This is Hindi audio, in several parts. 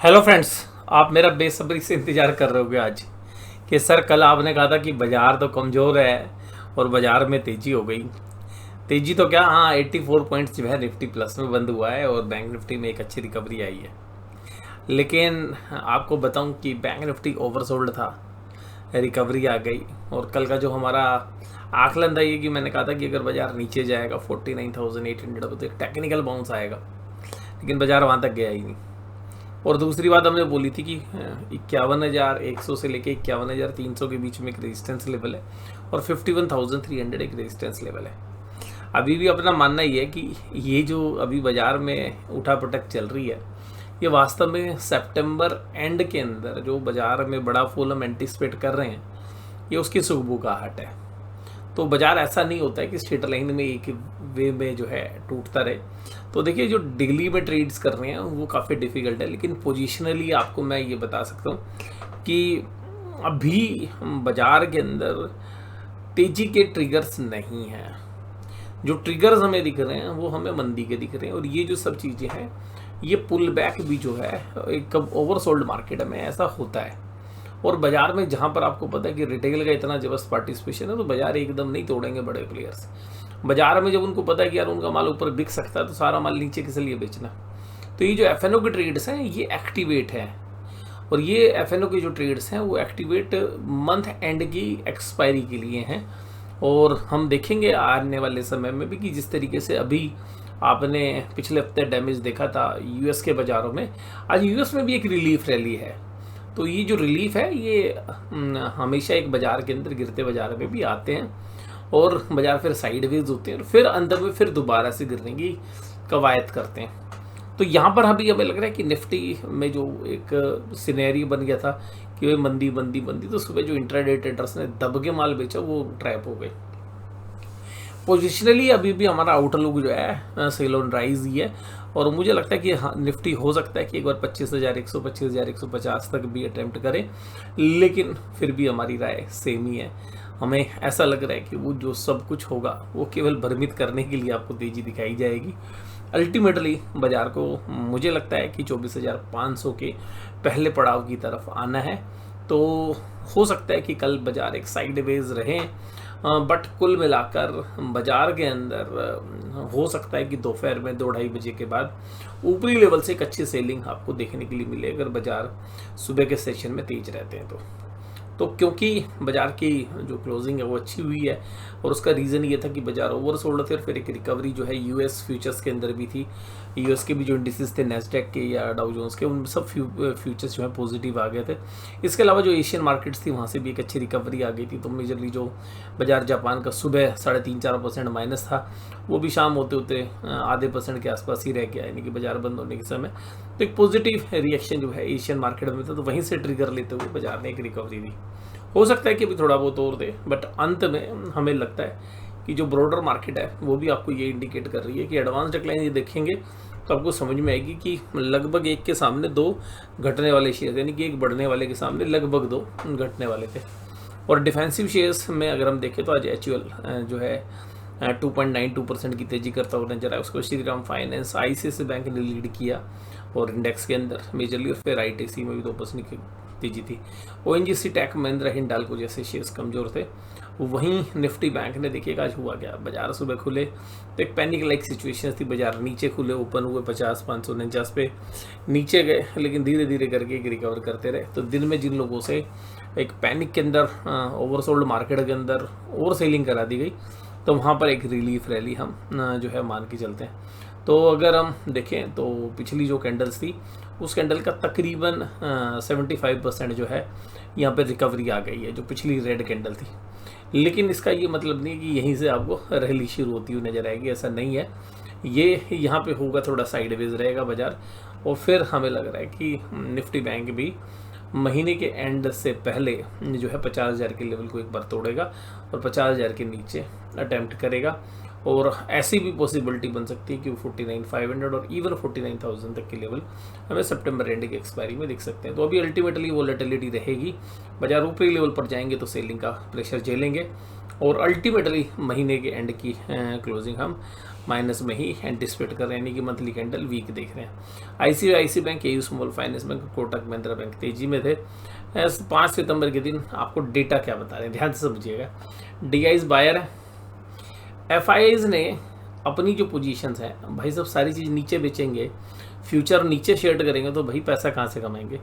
Hello friends. आप मेरा बेसब्री से इंतज़ार कर रहे होगे आज कि सर कल आपने कहा था कि बाज़ार तो कमज़ोर है और बाज़ार में तेज़ी हो गई। तेज़ी तो क्या, हाँ 84 पॉइंट्स जो है निफ्टी प्लस में बंद हुआ है और बैंक निफ्टी में एक अच्छी रिकवरी आई है। लेकिन आपको बताऊं कि बैंक निफ्टी ओवरसोल्ड था, रिकवरी आ गई। और कल का जो हमारा आकलन था ये कि मैंने कहा था कि अगर बाज़ार नीचे जाएगा 49,800 तो एक टेक्निकल बाउंस आएगा, लेकिन बाज़ार वहाँ तक गया ही नहीं। और दूसरी बात हमने बोली थी कि 51,100 से लेके 51,300 के बीच में एक रेजिस्टेंस लेवल है और 51,300 एक रेजिस्टेंस लेवल है। अभी भी अपना मानना ही है कि ये जो अभी बाज़ार में उठापटक चल रही है ये वास्तव में सितंबर एंड के अंदर जो बाज़ार में बड़ा फॉल हम एंटिसिपेट कर रहे हैं ये उसकी सुगबुगाहट है। तो बाज़ार ऐसा नहीं होता है कि स्ट्रेट लाइन में एक वे में जो है टूटता रहे। तो देखिए जो डेली में ट्रेड्स कर रहे हैं वो काफ़ी डिफ़िकल्ट है, लेकिन पोजीशनली आपको मैं ये बता सकता हूँ कि अभी बाज़ार के अंदर तेज़ी के ट्रिगर्स नहीं हैं। जो ट्रिगर्स हमें दिख रहे हैं वो हमें मंदी के दिख रहे हैं। और ये जो सब चीज़ें हैं ये पुल बैक भी जो है एक ओवरसोल्ड मार्केट में ऐसा होता है। और बाजार में जहाँ पर आपको पता है कि रिटेल का इतना जबरदस्त पार्टिसिपेशन है तो बाजार एकदम नहीं तोड़ेंगे बड़े प्लेयर्स। बाजार में जब उनको पता है कि यार उनका माल ऊपर बिक सकता है तो सारा माल नीचे किस लिए बेचना। तो ये जो एफएनओ के ट्रेड्स हैं ये एक्टिवेट हैं। और ये एफएनओ के जो ट्रेड्स हैं वो एक्टिवेट मंथ एंड की एक्सपायरी के लिए हैं। और हम देखेंगे आने वाले समय में भी कि जिस तरीके से अभी आपने पिछले हफ्ते डैमेज देखा था यूएस के बाज़ारों में, आज यूएस में भी एक रिलीफ रैली है। तो ये जो रिलीफ है ये हमेशा एक बाज़ार के अंदर गिरते बाज़ार में भी आते हैं और बाज़ार फिर साइडवेज होते हैं और फिर अंदर में फिर दोबारा से गिरने की कवायद करते हैं। तो यहाँ पर अभी हमें लग रहा है कि निफ्टी में जो एक सिनेरियो बन गया था कि वे मंदी मंदी मंदी, तो सुबह जो इंट्राडे ट्रेडर्स ने दब के माल बेचा वो ट्रैप हो गए। पोजिशनली अभी भी हमारा आउटलुक जो है सेल ऑन राइज ही है। और मुझे लगता है कि हाँ निफ्टी हो सकता है कि एक बार 25,100 25,150 तक भी अटैम्प्ट करे, लेकिन फिर भी हमारी राय सेम ही है। हमें ऐसा लग रहा है कि वो जो सब कुछ होगा वो केवल भ्रमित करने के लिए आपको तेज़ी दिखाई जाएगी। अल्टीमेटली बाज़ार को मुझे लगता है कि 24,500 के पहले पड़ाव की तरफ आना है। तो हो सकता है कि कल बाज़ार एक साइडवेज रहे, बट कुल मिलाकर बाज़ार के अंदर हो सकता है कि दोपहर में 2-2:30 बजे के बाद ऊपरी लेवल से एक अच्छी सेलिंग आपको देखने के लिए मिले अगर बाज़ार सुबह के सेशन में तेज रहते हैं तो क्योंकि बाज़ार की जो क्लोजिंग है वो अच्छी हुई है और उसका रीज़न ये था कि बाज़ार ओवरसोल्ड थे और फिर एक रिकवरी जो है यूएस फ्यूचर्स के अंदर भी थी। यूएस के भी जो इंडिसेस थे नेस्डेक के या डाउ जोन्स के उन सब फ्यूचर्स जो है पॉजिटिव आ गए थे। इसके अलावा जो एशियन मार्केट्स थी वहाँ से भी एक अच्छी रिकवरी आ गई थी। तो मेजरली जो बाज़ार जापान का सुबह 3.5-4% माइनस था वो भी शाम होते होते आधे % के आसपास ही रह गया, यानी कि बाज़ार बंद होने के समय। तो एक पॉजिटिव रिएक्शन जो है एशियन मार्केट में था, तो वहीं से ट्रिगर लेते हुए बाज़ार ने एक रिकवरी दी। हो सकता है कि अभी थोड़ा बहुत और दे, बट अंत में हमें लगता है कि जो ब्रॉडर मार्केट है वो भी आपको ये इंडिकेट कर रही है कि एडवांस डिक्लाइन ये देखेंगे तो आपको समझ में आएगी कि लगभग एक के सामने दो घटने वाले शेयर, यानी कि एक बढ़ने वाले के सामने लगभग दो घटने वाले थे। और डिफेंसिव शेयर्स में अगर हम देखें तो आज एचयूएल जो है 2.92% की तेजी करता हुआ नजर आया। उसको श्रीराम फाइनेंस आईसीआईसीआई बैंक ने लीड किया और इंडेक्स के अंदर मेजरली, और फिर आईटीसी में भी 2% की तेजी थी। ओएनजीसी, टेक महिंद्रा, हिंडाल्को जैसे शेयर्स कमजोर थे। वहीं निफ्टी बैंक ने देखिएगा आज हुआ क्या, बाजार सुबह खुले तो एक पैनिक लाइक सिचुएशन थी, बाजार नीचे खुले, ओपन हुए 50-549 पे नीचे गए, लेकिन धीरे धीरे करके एक रिकवर करते रहे। तो दिन में जिन लोगों से एक पैनिक के अंदर ओवरसोल्ड मार्केट के अंदर ओवर सेलिंग करा दी गई तो वहाँ पर एक रिलीफ रैली हम जो है मान के चलते हैं। तो अगर हम देखें तो पिछली जो कैंडल्स थी उस कैंडल का तकरीबन 75% जो है यहाँ पे रिकवरी आ गई है जो पिछली रेड कैंडल थी। लेकिन इसका ये मतलब नहीं कि यहीं से आपको रैली शुरू होती हुई नजर आएगी, ऐसा नहीं है। ये यहाँ पे होगा थोड़ा साइडवेज रहेगा बाजार, और फिर हमें लग रहा है कि निफ्टी बैंक भी महीने के एंड से पहले जो है 50,000 के लेवल को एक बार तोड़ेगा और 50,000 के नीचे अटैम्प्ट करेगा। और ऐसी भी पॉसिबिलिटी बन सकती है कि 49,500 और इवन 49,000 तक के लेवल हमें सितंबर एंड की एक्सपायरी में दिख सकते हैं। तो अभी अल्टीमेटली वोलेटिलिटी रहेगी, बाजार ऊपरी लेवल पर जाएंगे तो सेलिंग का प्रेशर झेलेंगे और अल्टीमेटली महीने के एंड की क्लोजिंग हम माइनस में ही एंटिसिपेट कर रहे हैं, यानी कि मंथली कैंडल वीक देख रहे हैं। ICICI bank, AU small finance bank, Kotak Mahindra bank तेजी में थे। 5 सितंबर के दिन आपको डेटा क्या बता रहे हैं, ध्यान से समझिएगा। DIs बायर है, FIIs ने अपनी जो पोजीशंस हैं भाई सब सारी चीज़ नीचे बेचेंगे, फ्यूचर नीचे शेड करेंगे तो भाई पैसा कहाँ से कमाएंगे।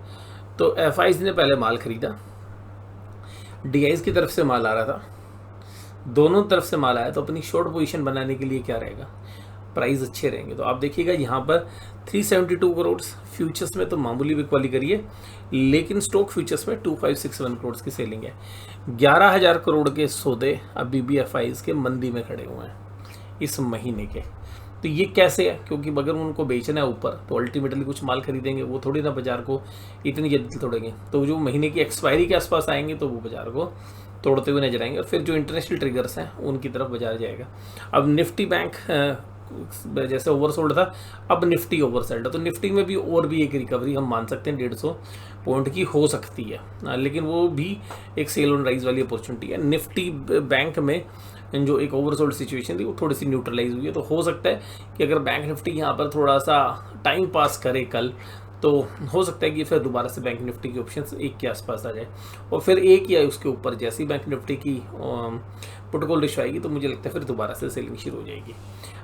तो FIIs ने पहले माल खरीदा, DIs की तरफ से माल आ रहा था, दोनों तरफ से माल आया, तो अपनी शॉर्ट पोजीशन बनाने के लिए क्या रहेगा, प्राइस अच्छे रहेंगे। तो आप देखिएगा यहाँ पर 372 करोड़ फ्यूचर्स में तो मामूली बिक वाली करिए, लेकिन स्टॉक फ्यूचर्स में 2561 करोड़ की सेलिंग है। 11,000 करोड़ के सौदे अभी भी FIIs के मंदी में खड़े हुए हैं इस महीने के। तो ये कैसे है, क्योंकि अगर उनको बेचना है ऊपर तो अल्टीमेटली कुछ माल खरीदेंगे, वो थोड़ी ना बाजार को इतनी जल्दी तोड़ेंगे। तो जो महीने की एक्सपायरी के आसपास आएंगे तो वो बाजार को तोड़ते हुए नजर आएंगे, और फिर जो इंटरनेशनल ट्रिगर्स हैं उनकी तरफ बाजार जाएगा। अब निफ्टी बैंक जैसे ओवरसोल्ड था, अब निफ्टी ओवरसेल्ड है, तो निफ्टी में भी और भी एक रिकवरी हम मान सकते हैं 150 पॉइंट की हो सकती है, लेकिन वो भी एक सेल ऑन राइज वाली अपॉर्चुनिटी है। निफ्टी बैंक में जो एक ओवरसोल्ड सिचुएशन थी वो थोड़ी सी न्यूट्रलाइज हुई है, तो हो सकता है कि अगर बैंक निफ्टी यहाँ पर थोड़ा सा टाइम पास करे कल, तो हो सकता है कि फिर दोबारा से बैंक निफ्टी की ऑप्शंस 1 के आसपास आ जाए, और फिर 1 या उसके ऊपर जैसी बैंक निफ्टी की पुट कॉल रेशियो आएगी तो मुझे लगता है फिर दोबारा से सेलिंग शुरू हो जाएगी।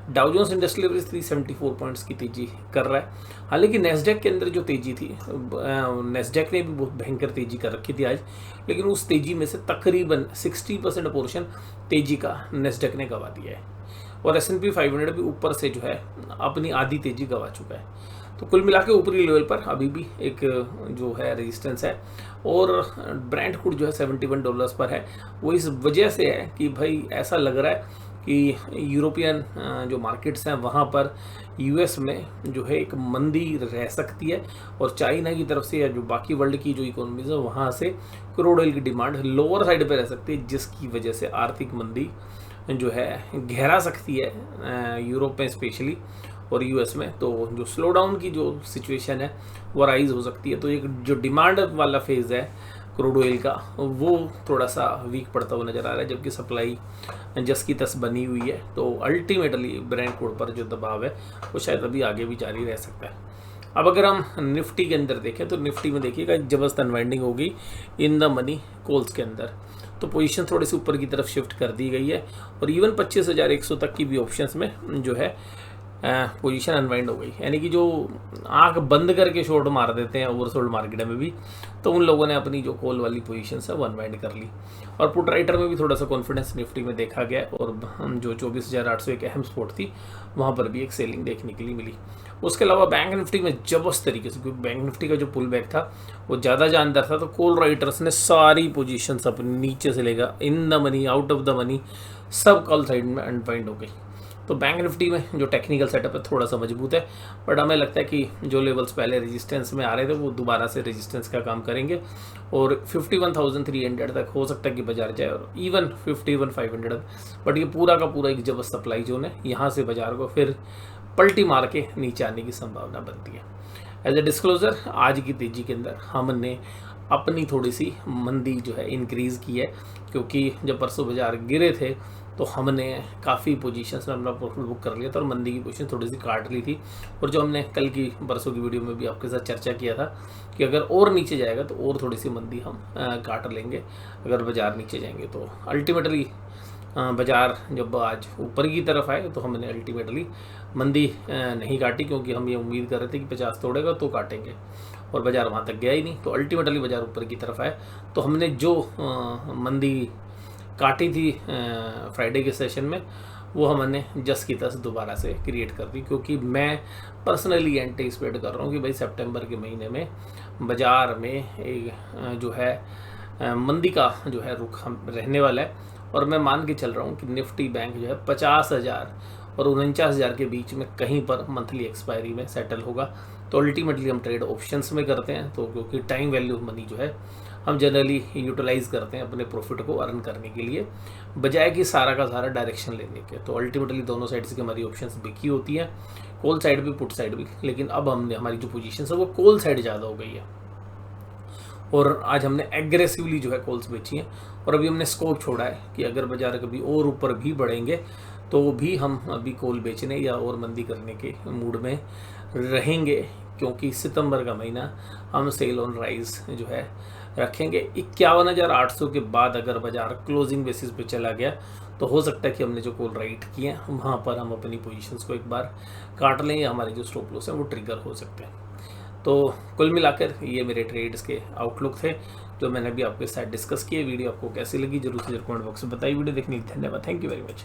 Dow Jones industrial average 374 points की तेजी कर रहा है। हालांकि नेस्डैक के अंदर जो तेजी थी, नेस्डैक ने भी बहुत भयंकर तेजी कर रखी थी आज, लेकिन उस तेजी में से तकरीबन 60% पोर्शन तेजी का नेस्डैक ने गंवा दिया है, और S&P 500 भी ऊपर से जो है अपनी आधी तेजी गंवा चुका है। तो कुल मिला के ऊपरी लेवल पर अभी भी एक जो है रेजिस्टेंस है, और ब्रेंट क्रूड जो है $71 पर है। वो इस वजह से है कि भाई ऐसा लग रहा है कि यूरोपियन जो मार्केट्स हैं वहाँ पर US में जो है एक मंदी रह सकती है, और चाइना की तरफ से या जो बाकी वर्ल्ड की जो इकोनॉमीज है वहाँ से क्रूड ऑयल की डिमांड लोअर साइड पे रह सकती है, जिसकी वजह से आर्थिक मंदी जो है गहरा सकती है यूरोप में स्पेशली और US में। तो जो स्लो डाउन की जो सिचुएशन है वो राइज हो सकती है। तो एक जो डिमांड वाला फेज़ है क्रूड ऑयल का वो थोड़ा सा वीक पड़ता हुआ नज़र आ रहा है, जबकि सप्लाई जस की तस बनी हुई है। तो अल्टीमेटली ब्रेंट क्रूड पर जो दबाव है वो शायद अभी आगे भी जारी रह सकता है। अब अगर हम निफ्टी के अंदर देखें तो निफ्टी में देखिएगा जबरदस्त अनवाइंडिंग होगी इन द मनी कॉल्स के अंदर, तो पोजीशन थोड़ी सी ऊपर की तरफ शिफ्ट कर दी गई है, और इवन 25,100 तक की भी ऑप्शंस में जो है पोजीशन अनवाइंड हो गई। यानी कि जो आंख बंद करके शॉर्ट मार देते हैं ओवरसोल्ड मार्केट में भी, तो उन लोगों ने अपनी जो कॉल वाली पोजीशन है वो अनवाइंड कर ली। और पुट राइटर में भी थोड़ा सा कॉन्फिडेंस निफ्टी में देखा गया, और जो 24,800 एक अहम स्पॉट थी वहाँ पर भी एक सेलिंग देखने के लिए मिली। उसके अलावा बैंक निफ्टी में जबरदस्त तरीके से, क्योंकि बैंक निफ्टी का जो पुल बैक था वो ज़्यादा जानदार था, तो कॉल राइटर्स ने सारी पोजीशंस अपने नीचे से लेगा in the money out of the money सब कॉल साइड में अनवाइंड हो गई। तो बैंक निफ्टी में जो टेक्निकल सेटअप है थोड़ा सा मजबूत है, बट हमें लगता है कि जो लेवल्स पहले रेजिस्टेंस में आ रहे थे वो दोबारा से रेजिस्टेंस का काम करेंगे, और 51,300 तक हो सकता है कि बाजार जाए, और इवन 51,500, बट ये पूरा का पूरा एक जबरदस्त सप्लाई जोन है, यहाँ से बाजार को फिर पलटी मार के नीचे आने की संभावना बनती है। एज ए डिस्क्लोजर, आज की तेजी के अंदर हमने अपनी थोड़ी सी मंदी जो है इंक्रीज़ की है, क्योंकि जब परसों बाजार गिरे थे तो हमने काफ़ी पोजीशंस में अपना प्रॉफिट बुक कर लिया था, और मंदी की पोजीशन थोड़ी सी काट ली थी। और जो हमने कल की परसों की वीडियो में भी आपके साथ चर्चा किया था कि अगर और नीचे जाएगा तो और थोड़ी सी मंदी हम काट लेंगे अगर बाज़ार नीचे जाएंगे। तो अल्टीमेटली बाज़ार जब आज ऊपर की तरफ आए तो हमने अल्टीमेटली मंदी नहीं काटी, क्योंकि हम ये उम्मीद कर रहे थे कि 50 तोड़ेगा तो काटेंगे, और बाज़ार वहाँ तक गया ही नहीं। तो अल्टीमेटली बाज़ार ऊपर की तरफ आए, तो हमने जो मंदी काटी थी फ्राइडे के सेशन में वो हमने जस की तस दोबारा से क्रिएट कर दी, क्योंकि मैं पर्सनली एंटिसिपेट कर रहा हूँ कि भाई सितंबर के महीने में बाज़ार में एक जो है मंदी का जो है रुख हम रहने वाला है, और मैं मान के चल रहा हूँ कि निफ्टी बैंक जो है 50,000 और 49,000 के बीच में कहीं पर मंथली एक्सपायरी में सेटल होगा। तो अल्टीमेटली हम ट्रेड ऑप्शंस में करते हैं, तो क्योंकि टाइम वैल्यू मनी जो है हम जनरली यूटिलाइज करते हैं अपने प्रॉफिट को अर्न करने के लिए, बजाय कि सारा का सारा डायरेक्शन लेने के। तो अल्टीमेटली दोनों साइड से हमारी ऑप्शंस बिकी होती हैं, कॉल साइड भी पुट साइड भी, लेकिन अब हमने हमारी जो पोजीशन है वो कॉल साइड ज़्यादा हो गई है, और आज हमने एग्रेसिवली जो है कॉल्स बेची हैं, और अभी हमने स्कोप छोड़ा है कि अगर बाजार कभी और ऊपर भी बढ़ेंगे तो भी हम अभी कॉल बेचने या और मंदी करने के मूड में रहेंगे, क्योंकि सितंबर का महीना हम सेल ऑन राइज जो है रखेंगे। 51,800 के बाद अगर बाजार क्लोजिंग बेसिस पे चला गया तो हो सकता है कि हमने जो कॉल राइट किए हैं वहाँ पर हम अपनी पोजीशंस को एक बार काट लें, या हमारे जो स्टॉप लॉस हैं वो ट्रिगर हो सकते हैं। तो कुल मिलाकर ये मेरे ट्रेड्स के आउटलुक थे जो मैंने अभी आपके साथ डिस्कस किए। वीडियो आपको कैसी लगी जरूर से कमेंट बॉक्स में बताइए। वीडियो देखने के लिए धन्यवाद। Thank you very much.